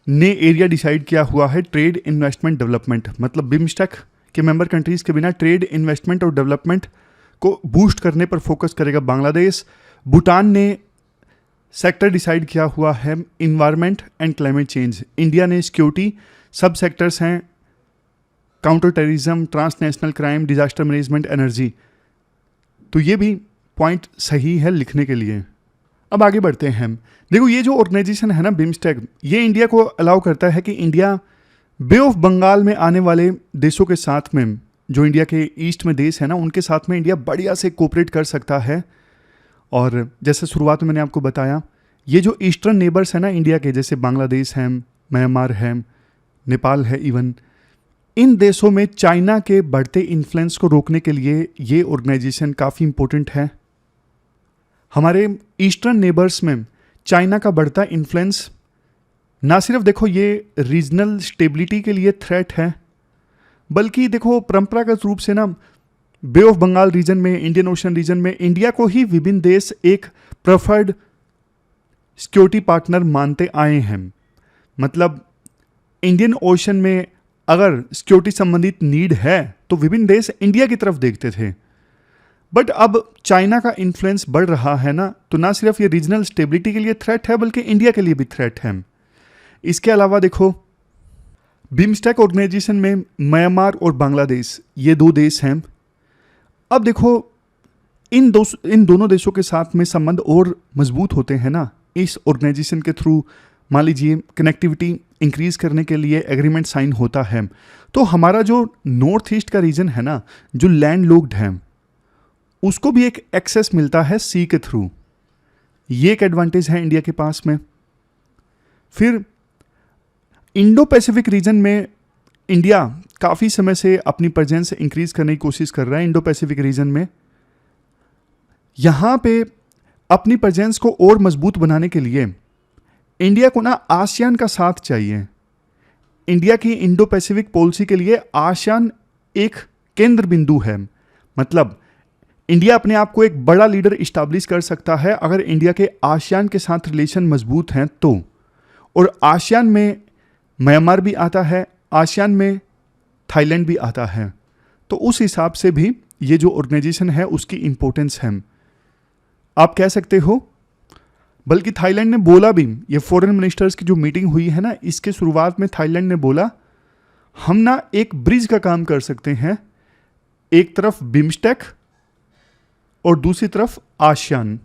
ने एरिया डिसाइड किया हुआ है ट्रेड, इन्वेस्टमेंट, डेवलपमेंट। मतलब बिम्स्टेक के मेंबर कंट्रीज के बिना ट्रेड, इन्वेस्टमेंट और डेवलपमेंट को बूस्ट करने पर फोकस करेगा बांग्लादेश। भूटान ने सेक्टर डिसाइड किया हुआ है environment and climate change. India ने सिक्योरिटी, सब सेक्टर्स हैं counter terrorism, transnational crime, disaster management, energy. तो ये भी पॉइंट सही है लिखने के लिए। अब आगे बढ़ते हैं। देखो ये जो ऑर्गेनाइजेशन है ना बिम्स्टेक, ये इंडिया को अलाउ करता है कि इंडिया बे ऑफ बंगाल में आने वाले देशों के साथ में, जो इंडिया के ईस्ट में देश है ना, उनके साथ में इंडिया बढ़िया से कोऑपरेट कर सकता है। और जैसे शुरुआत में मैंने आपको बताया, ये जो ईस्टर्न नेबर्स हैं ना इंडिया के, जैसे बांग्लादेश है, म्यांमार है, नेपाल है, इवन इन देशों में चाइना के बढ़ते इन्फ्लुएंस को रोकने के लिए ये ऑर्गेनाइजेशन काफ़ी इंपॉर्टेंट है। हमारे ईस्टर्न नेबर्स में चाइना का बढ़ता इन्फ्लुएंस ना सिर्फ देखो ये रीजनल स्टेबिलिटी के लिए थ्रेट है, बल्कि देखो परंपरागत रूप से ना बे ऑफ बंगाल रीजन में, इंडियन ओशन रीजन में इंडिया को ही विभिन्न देश एक प्रेफर्ड सिक्योरिटी पार्टनर मानते आए हैं। मतलब इंडियन ओशन में अगर सिक्योरिटी संबंधित नीड है तो विभिन्न देश इंडिया की तरफ देखते थे। बट अब चाइना का इन्फ्लुएंस बढ़ रहा है ना, तो ना सिर्फ ये रीजनल स्टेबिलिटी के लिए थ्रेट है बल्कि इंडिया के लिए भी थ्रेट है। इसके अलावा देखो, बिम्स्टेक ऑर्गेनाइजेशन में म्यांमार और बांग्लादेश ये दो देश हैं। अब देखो, इन दोनों देशों के साथ में संबंध और मजबूत होते हैं ना इस ऑर्गेनाइजेशन के थ्रू। मान लीजिए कनेक्टिविटी इंक्रीज करने के लिए एग्रीमेंट साइन होता है, तो हमारा जो नॉर्थ ईस्ट का रीजन है ना, जो लैंड लॉक्ड है, उसको भी एक एक्सेस मिलता है सी के थ्रू। ये एक एडवांटेज है इंडिया के पास में। फिर इंडो पैसिफिक रीजन में इंडिया काफ़ी समय से अपनी प्रेजेंस इंक्रीज करने की कोशिश कर रहा है। इंडो पैसिफिक रीजन में यहाँ पे अपनी प्रेजेंस को और मजबूत बनाने के लिए इंडिया को ना आसियान का साथ चाहिए। इंडिया की इंडो पैसिफिक पॉलिसी के लिए आसियान एक केंद्र बिंदु है। मतलब इंडिया अपने आप को एक बड़ा लीडर इस्टेब्लिश कर सकता है अगर इंडिया के आसियान के साथ रिलेशन मजबूत हैं तो। और आसियान में म्यांमार भी आता है, आसियान में थाईलैंड भी आता है, तो उस हिसाब से भी ये जो ऑर्गेनाइजेशन है उसकी इंपॉर्टेंस है, आप कह सकते हो। बल्कि थाईलैंड ने बोला भी, ये फॉरेन मिनिस्टर्स की जो मीटिंग हुई है ना, इसके शुरुआत में थाईलैंड ने बोला हम ना एक ब्रिज का काम कर सकते हैं, एक तरफ बिम्स्टेक और दूसरी तरफ आसियान।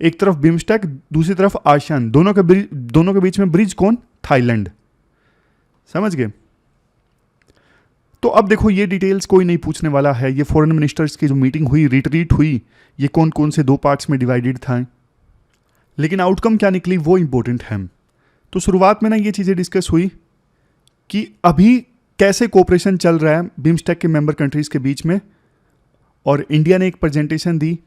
एक तरफ बिम्स्टेक, दूसरी तरफ आसियान, दोनों के बीच में ब्रिज कौन? थाईलैंड। समझ गए? तो अब देखो, ये डिटेल्स कोई नहीं पूछने वाला है। ये फॉरेन मिनिस्टर्स की जो मीटिंग हुई, रिट्रीट हुई, ये कौन कौन से दो पार्ट्स में डिवाइडेड था, लेकिन आउटकम क्या निकली वो इंपॉर्टेंट है। तो शुरुआत में ना ये चीज़ें डिस्कस हुई कि अभी कैसे कोऑपरेशन चल रहा है बिम्स्टेक के मेंबर कंट्रीज़ के बीच में। और इंडिया ने एक प्रेजेंटेशन दी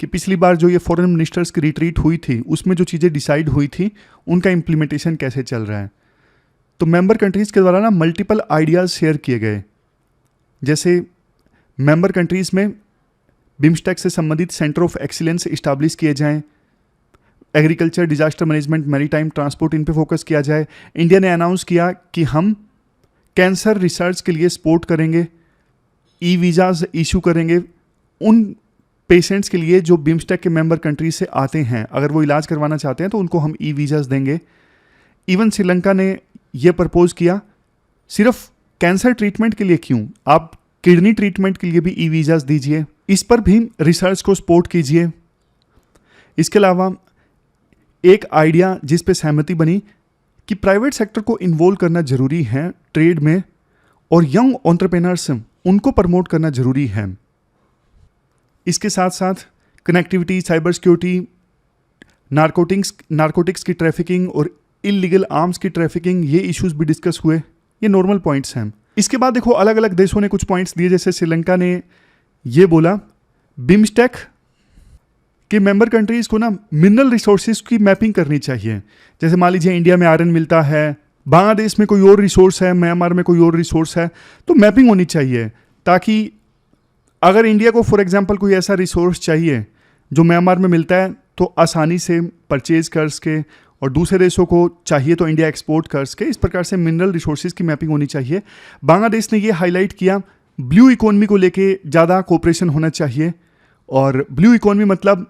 कि पिछली बार जो ये फॉरेन मिनिस्टर्स की रिट्रीट हुई थी उसमें जो चीज़ें डिसाइड हुई थी उनका इम्प्लीमेंटेशन कैसे चल रहा है। तो मेंबर कंट्रीज़ के द्वारा ना मल्टीपल आइडियाज़ शेयर किए गए, जैसे मेंबर कंट्रीज़ में बिम्स्टेक से संबंधित सेंटर ऑफ एक्सीलेंस इस्टाब्लिश किए जाएं, agriculture, disaster management, maritime, transport, इन पे फोकस किया जाए। इंडिया ने अनाउंस किया कि हम कैंसर रिसर्च के लिए सपोर्ट करेंगे, ई वीज़ाज इशू करेंगे उन पेशेंट्स के लिए जो बिम्स्टेक के मेंबर कंट्री से आते हैं। अगर वो इलाज करवाना चाहते हैं तो उनको हम ई वीज़ाज देंगे। इवन श्रीलंका ने ये प्रपोज किया, सिर्फ कैंसर ट्रीटमेंट के लिए क्यों, आप किडनी ट्रीटमेंट के लिए भी ई वीज़ाज दीजिए, इस पर भी रिसर्च को सपोर्ट कीजिए। इसके अलावा एक आइडिया जिस पे सहमति बनी कि प्राइवेट सेक्टर को इन्वॉल्व करना जरूरी है ट्रेड में, और यंग एंटरप्रेन्योर्स उनको प्रमोट करना जरूरी है। इसके साथ साथ कनेक्टिविटी, साइबर सिक्योरिटी, नारकोटिक्स की ट्रैफिकिंग और इलीगल आर्म्स की ट्रैफिकिंग, ये इश्यूज भी डिस्कस हुए। ये नॉर्मल पॉइंट्स हैं। इसके बाद देखो, अलग अलग देशों ने कुछ पॉइंट्स दिए, जैसे श्रीलंका ने ये बोला बिम्स्टेक कि मेंबर कंट्रीज़ को ना मिनरल रिसोर्सेज की मैपिंग करनी चाहिए। जैसे मान लीजिए इंडिया में आयरन मिलता है, बांग्लादेश में कोई और रिसोर्स है, म्यांमार में कोई और रिसोर्स है, तो मैपिंग होनी चाहिए, ताकि अगर इंडिया को फॉर एग्जांपल कोई ऐसा रिसोर्स चाहिए जो म्यांमार में मिलता है तो आसानी से परचेज कर सके, और दूसरे देशों को चाहिए तो इंडिया एक्सपोर्ट कर सके। इस प्रकार से मिनरल रिसोर्सेज की मैपिंग होनी चाहिए। बांग्लादेश ने ये हाईलाइट किया, ब्लू इकोनॉमी को लेके ज़्यादा कोऑपरेशन होना चाहिए। और ब्लू इकोनॉमी मतलब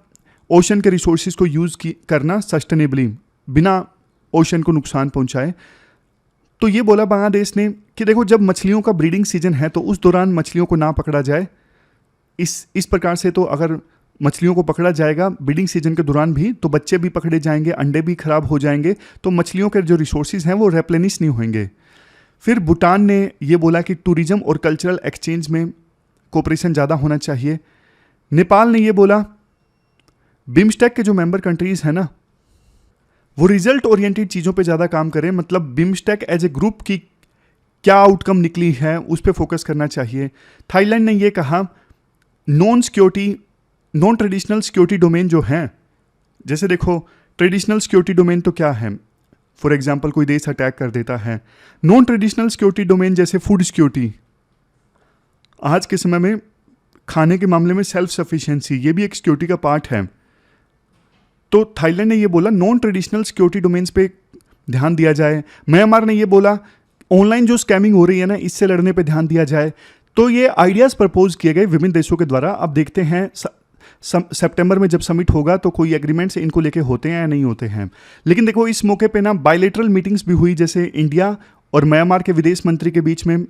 ओशन के रिसोर्सेज को यूज़ करना सस्टेनेबली, बिना ओशन को नुकसान पहुंचाए। तो ये बोला बांग्लादेश ने कि देखो, जब मछलियों का ब्रीडिंग सीजन है तो उस दौरान मछलियों को ना पकड़ा जाए। इस प्रकार से तो अगर मछलियों को पकड़ा जाएगा ब्रीडिंग सीजन के दौरान भी, तो बच्चे भी पकड़े जाएंगे, अंडे भी खराब हो जाएंगे, तो मछलियों के जो रिसोर्सेज हैं वो रेप्लेनिश नहीं होंगे। फिर भूटान ने ये बोला कि टूरिज्म और कल्चरल एक्सचेंज में कोऑपरेशन ज़्यादा होना चाहिए। नेपाल ने ये बोला बिम्स्टेक के जो मेंबर कंट्रीज़ हैं ना, वो रिजल्ट ओरिएंटेड चीज़ों पे ज़्यादा काम करें। मतलब बिम्स्टेक एज ए ग्रुप की क्या आउटकम निकली है उस पर फोकस करना चाहिए। थाईलैंड ने ये कहा नॉन ट्रेडिशनल सिक्योरिटी डोमेन जो हैं, जैसे देखो ट्रेडिशनल सिक्योरिटी डोमेन तो क्या है, फॉर एग्जांपल कोई देश अटैक कर देता है। नॉन ट्रेडिशनल सिक्योरिटी डोमेन जैसे फूड सिक्योरिटी, आज के समय में खाने के मामले में सेल्फ सफिशिएंसी, ये भी एक सिक्योरिटी का पार्ट है। तो थाईलैंड ने ये बोला नॉन ट्रेडिशनल सिक्योरिटी डोमेन्स पे ध्यान दिया जाए। म्यांमार ने ये बोला ऑनलाइन जो स्कैमिंग हो रही है ना, इससे लड़ने पे ध्यान दिया जाए। तो ये आइडियाज़ प्रपोज किए गए विभिन्न देशों के द्वारा। अब देखते हैं सितंबर में जब समिट होगा तो कोई एग्रीमेंट्स इनको लेके होते हैं या नहीं होते हैं। लेकिन देखो इस मौके पे ना बायलैटरल मीटिंग्स भी हुई, जैसे इंडिया और म्यांमार के विदेश मंत्री के बीच में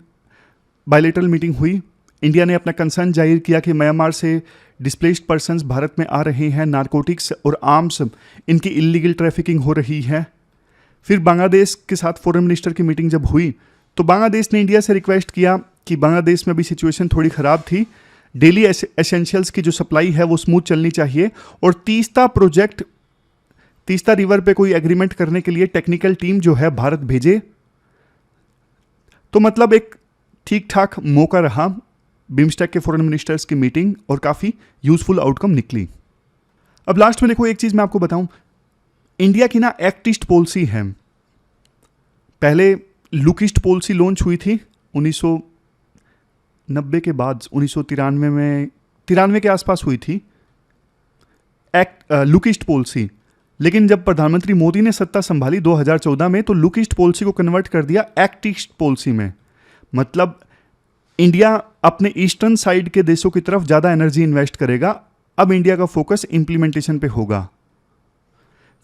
बायलैटरल मीटिंग हुई। इंडिया ने अपना कंसर्न जाहिर किया कि म्यांमार से डिस्प्लेस्ड पर्सन्स भारत में आ रहे हैं, नारकोटिक्स और आर्म्स इनकी इलीगल ट्रैफिकिंग हो रही है। फिर बांग्लादेश के साथ फॉरेन मिनिस्टर की मीटिंग जब हुई तो बांग्लादेश ने इंडिया से रिक्वेस्ट किया कि बांग्लादेश में भी सिचुएशन थोड़ी ख़राब थी, डेली एसेंशियल्स की जो सप्लाई है वो स्मूथ चलनी चाहिए, और तीस्ता रिवर पे कोई एग्रीमेंट करने के लिए टेक्निकल टीम जो है भारत भेजे। तो मतलब एक ठीक ठाक मौका रहा बिम्स्टेक के फॉरेन मिनिस्टर्स की मीटिंग, और काफ़ी यूजफुल आउटकम निकली। अब लास्ट में देखो एक चीज़ मैं आपको बताऊं, इंडिया की ना एक्ट ईस्ट पॉलिसी है। पहले लुक ईस्ट पॉलिसी लॉन्च हुई थी 1990 के बाद, 1993 में, 93 के आसपास हुई थी एक्ट लुक ईस्ट पॉलिसी। लेकिन जब प्रधानमंत्री मोदी ने सत्ता संभाली 2014 में, तो लुक ईस्ट पॉलिसी को कन्वर्ट कर दिया एक्ट ईस्ट पॉलिसी में। मतलब इंडिया अपने ईस्टर्न साइड के देशों की तरफ ज़्यादा एनर्जी इन्वेस्ट करेगा। अब इंडिया का फोकस इंप्लीमेंटेशन पे होगा।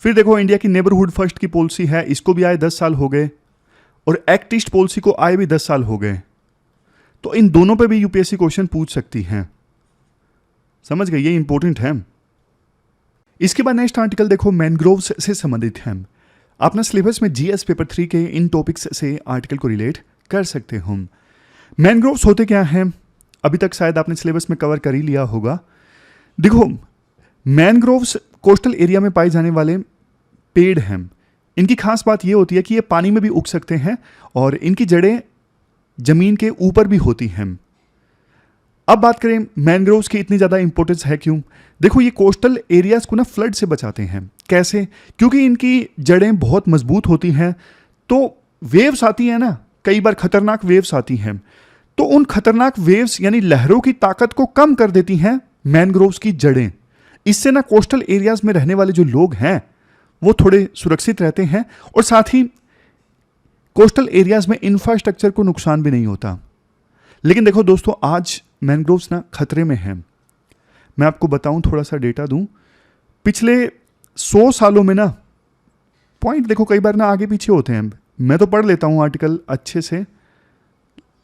फिर देखो इंडिया की नेबरहुड फर्स्ट की पॉलिसी है, इसको भी आए 10 साल हो गए, और एक्ट ईस्ट पॉलिसी को आए भी 10 साल हो गए। तो इन दोनों पे भी यूपीएससी क्वेश्चन पूछ सकती हैं। समझ गए, ये इंपॉर्टेंट है। इसके बाद नेक्स्ट आर्टिकल देखो मैनग्रोव्स से संबंधित है। अपना सिलेबस में जीएस पेपर 3 के इन टॉपिक्स से आर्टिकल को रिलेट कर सकते हो। मैनग्रोव्स होते क्या हैं, अभी तक शायद आपने सिलेबस में कवर कर ही लिया होगा। देखो मैनग्रोव्स कोस्टल एरिया में पाए जाने वाले पेड़ हैं। इनकी खास बात ये होती है कि ये पानी में भी उग सकते हैं और इनकी जड़ें जमीन के ऊपर भी होती हैं। अब बात करें मैनग्रोव्स की इतनी ज़्यादा इंपॉर्टेंस है क्यों। देखो ये कोस्टल एरियाज को ना फ्लड से बचाते हैं। कैसे? क्योंकि इनकी जड़ें बहुत मजबूत होती हैं, तो वेव्स आती हैं ना, कई बार खतरनाक वेव्स आती हैं, तो उन खतरनाक वेव्स यानी लहरों की ताकत को कम कर देती हैं मैनग्रोव्स की जड़ें। इससे ना कोस्टल एरियाज में रहने वाले जो लोग हैं वो थोड़े सुरक्षित रहते हैं, और साथ ही कोस्टल एरियाज में इंफ्रास्ट्रक्चर को नुकसान भी नहीं होता। लेकिन देखो दोस्तों, आज मैनग्रोव्स ना खतरे में हैं। मैं आपको बताऊं, थोड़ा सा डेटा दूं। पिछले 100 सालों में ना, पॉइंट देखो कई बार ना आगे पीछे होते हैं, मैं तो पढ़ लेता हूं आर्टिकल अच्छे से,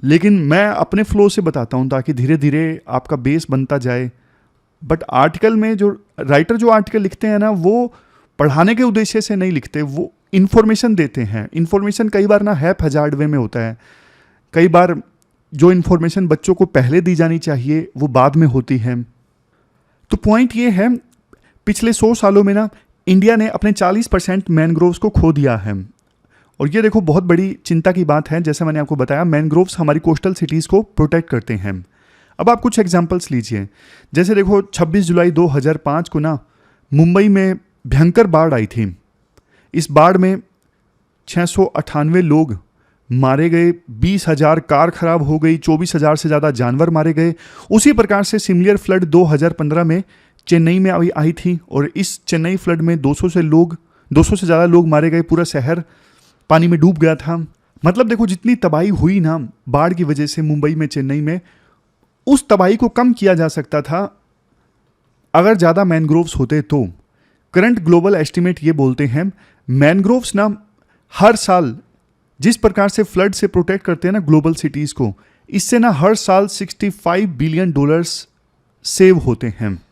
लेकिन मैं अपने फ्लो से बताता हूं ताकि धीरे धीरे आपका बेस बनता जाए। बट आर्टिकल में जो राइटर जो आर्टिकल लिखते हैं ना, वो पढ़ाने के उद्देश्य से नहीं लिखते, वो इन्फॉर्मेशन देते हैं। इन्फॉर्मेशन कई बार ना हैज़ार्ड वे में होता है, कई बार जो इन्फॉर्मेशन बच्चों को पहले दी जानी चाहिए वो बाद में होती है। तो पॉइंट ये है, पिछले 100 सालों में ना इंडिया ने अपने 40% मैनग्रोव्स को खो दिया है, और ये देखो बहुत बड़ी चिंता की बात है। जैसे मैंने आपको बताया, मैनग्रोव्स हमारी कोस्टल सिटीज़ को प्रोटेक्ट करते हैं। अब आप कुछ एग्जांपल्स लीजिए। जैसे देखो 26 जुलाई 2005 को ना मुंबई में भयंकर बाढ़ आई थी। इस बाढ़ में 698 लोग मारे गए, 20,000 कार खराब हो गई, 24,000 से ज़्यादा जानवर मारे गए। उसी प्रकार से सिमिलर फ्लड 2015 में चेन्नई में आई थी, और इस चेन्नई फ्लड में 200 से ज़्यादा लोग मारे गए, पूरा शहर पानी में डूब गया था। मतलब देखो जितनी तबाही हुई ना बाढ़ की वजह से मुंबई में, चेन्नई में, उस तबाही को कम किया जा सकता था अगर ज़्यादा मैनग्रोव्स होते तो। करंट ग्लोबल एस्टीमेट ये बोलते हैं मैनग्रोव्स ना हर साल जिस प्रकार से फ्लड से प्रोटेक्ट करते हैं ना ग्लोबल सिटीज़ को, इससे ना हर साल $65 बिलियन सेव होते हैं।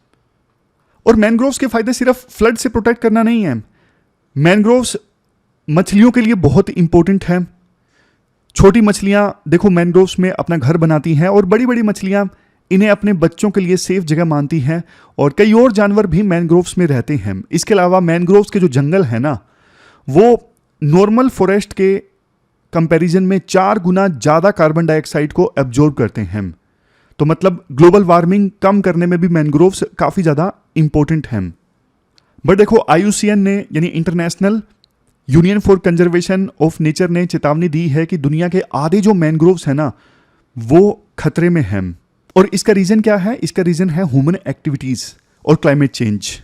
और मैनग्रोव्स के फायदे सिर्फ फ्लड से प्रोटेक्ट करना नहीं है, मैनग्रोव्स मछलियों के लिए बहुत इंपॉर्टेंट है। छोटी मछलियां देखो मैनग्रोव्स में अपना घर बनाती हैं, और बड़ी बड़ी मछलियां इन्हें अपने बच्चों के लिए सेफ जगह मानती हैं, और कई और जानवर भी मैनग्रोव्स में रहते हैं। इसके अलावा मैनग्रोव्स के जो जंगल है ना, वो नॉर्मल फॉरेस्ट के कंपैरिजन में 4 गुना ज़्यादा कार्बन डाइऑक्साइड को एब्जॉर्ब करते हैं। तो मतलब ग्लोबल वार्मिंग कम करने में भी मैनग्रोव्स काफ़ी ज़्यादा इंपॉर्टेंट हैं। बट देखो IUCN ने, यानी international union for conservation of nature ने चेतावनी दी है कि दुनिया के आधे जो मैनग्रोव्स है ना वो खतरे में हैं। और इसका रीज़न क्या है? इसका रीज़न है ह्यूमन एक्टिविटीज़ और क्लाइमेट चेंज।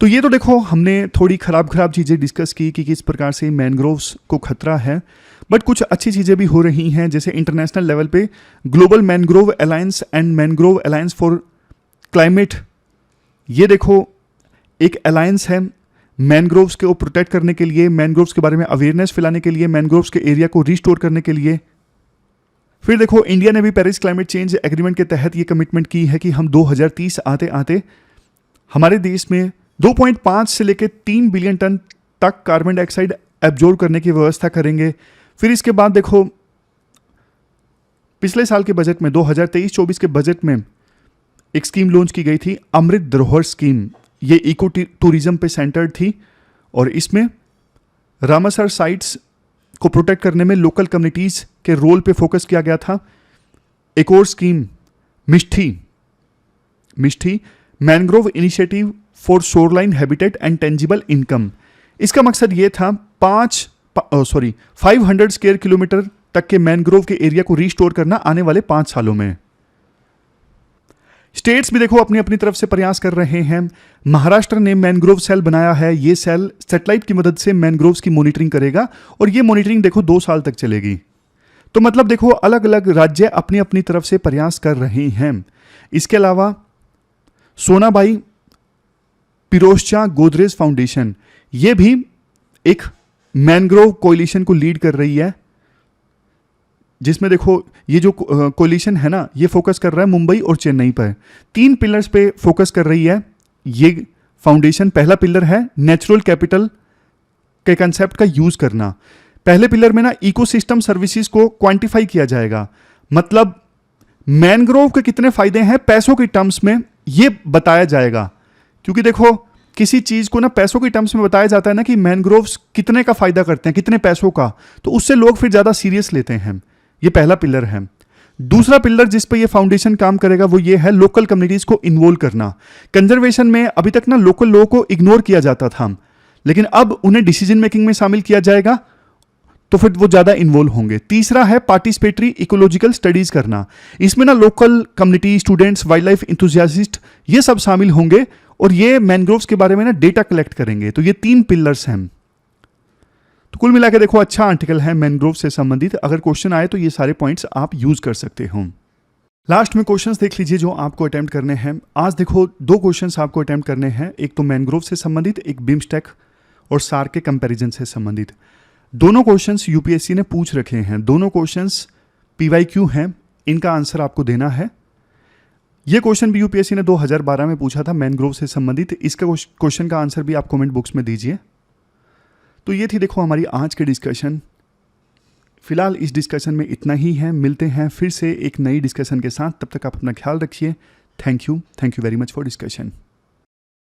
तो ये तो देखो हमने थोड़ी खराब चीज़ें डिस्कस की कि किस प्रकार से मैनग्रोव्स को खतरा है, बट कुछ अच्छी चीज़ें भी हो रही हैं, जैसे इंटरनेशनल लेवल पे global mangrove alliance and mangrove alliance for climate, ये देखो एक अलायंस है मैनग्रोव्स को प्रोटेक्ट करने के लिए, मैनग्रोव्स के बारे में अवेयरनेस फैलाने के लिए, मैनग्रोव्स के एरिया को रिस्टोर करने के लिए। फिर देखो इंडिया ने भी पेरिस क्लाइमेट चेंज एग्रीमेंट के तहत ये कमिटमेंट की है कि हम 2030 आते आते हमारे देश में 2.5 से लेकर 3 बिलियन टन तक कार्बन डाइऑक्साइड एब्जॉर्ब करने की व्यवस्था करेंगे। फिर इसके बाद देखो पिछले साल के बजट में 2023-24 के बजट में एक स्कीम लॉन्च की गई थी, अमृत धरोहर स्कीम। ये इको टूरिज्म पे सेंटर्ड थी और इसमें रामसर साइट्स को प्रोटेक्ट करने में लोकल कम्युनिटीज़ के रोल पे फोकस किया गया था। एक और scheme Mishti mangrove initiative for shoreline habitat and tangible income. इसका मकसद ये था 500 स्क्वायर किलोमीटर तक के मैनग्रोव के एरिया को रिस्टोर करना आने वाले 5 सालों में। स्टेट्स भी देखो अपनी अपनी तरफ से प्रयास कर रहे हैं। महाराष्ट्र ने मैनग्रोव सेल बनाया है। ये सेल सैटेलाइट की मदद से मैनग्रोव्स की मॉनिटरिंग करेगा और ये मॉनिटरिंग देखो 2 साल तक चलेगी। तो मतलब देखो अलग अलग राज्य अपनी अपनी तरफ से प्रयास कर रहे हैं। इसके अलावा सोनाबाई पिरोश्चा गोदरेज फाउंडेशन, ये भी एक मैनग्रोव कोलिशन को लीड कर रही है, जिसमें देखो ये जो कोलिशन है ना, ये फोकस कर रहा है मुंबई और चेन्नई पर। 3 पिलर्स पे फोकस कर रही है ये फाउंडेशन। पहला पिलर है नेचुरल कैपिटल के कंसेप्ट का यूज करना। पहले पिलर में ना इकोसिस्टम सर्विसेज को क्वांटिफाई किया जाएगा, मतलब मैनग्रोव के कितने फायदे हैं पैसों के टर्म्स में ये बताया जाएगा। क्योंकि देखो किसी चीज को ना पैसों के टर्म्स में बताया जाता है ना कि मैनग्रोव्स कितने का फायदा करते हैं, कितने पैसों का, तो उससे लोग फिर ज्यादा सीरियस लेते हैं। ये पहला पिलर है। दूसरा पिलर जिस पे ये फाउंडेशन काम करेगा वो ये है लोकल कम्युनिटीज को इन्वॉल्व करना। कंजर्वेशन में अभी तक ना लोकल लोगों को इग्नोर किया जाता था, लेकिन अब उन्हें डिसीजन मेकिंग में शामिल किया जाएगा, तो फिर वो ज्यादा इन्वॉल्व होंगे। तीसरा है पार्टिसिपेटरी इकोलॉजिकल स्टडीज करना। इसमें ना local community, students, wildlife enthusiasts ये सब शामिल होंगे और ये मैनग्रोव्स के बारे में ना डेटा कलेक्ट करेंगे। तो ये 3 पिलर्स हैं। तो कुल मिलाकर देखो अच्छा आर्टिकल है मैनग्रोव से संबंधित। अगर क्वेश्चन आए तो ये सारे पॉइंट्स आप यूज कर सकते हो। लास्ट में क्वेश्चंस देख लीजिए जो आपको अटेम्प्ट करने हैं। आज देखो 2 क्वेश्चंस आपको अटेम्प्ट करने हैं, एक तो मैनग्रोव से संबंधित, एक बिम्स्टेक और सार्क के कंपैरिजन से संबंधित। दोनों क्वेश्चंस यूपीएससी ने पूछ रखे हैं। दोनों क्वेश्चंस PYQ हैं, इनका आंसर आपको देना है। ये क्वेश्चन भी यूपीएससी ने 2012 में पूछा था मैनग्रोव से संबंधित। इसका क्वेश्चन का आंसर भी आप कमेंट बॉक्स में दीजिए। तो ये थी देखो हमारी आज की डिस्कशन। फिलहाल इस डिस्कशन में इतना ही है। मिलते हैं फिर से एक नई डिस्कशन के साथ। तब तक आप अपना ख्याल रखिए। Thank you very much for discussion.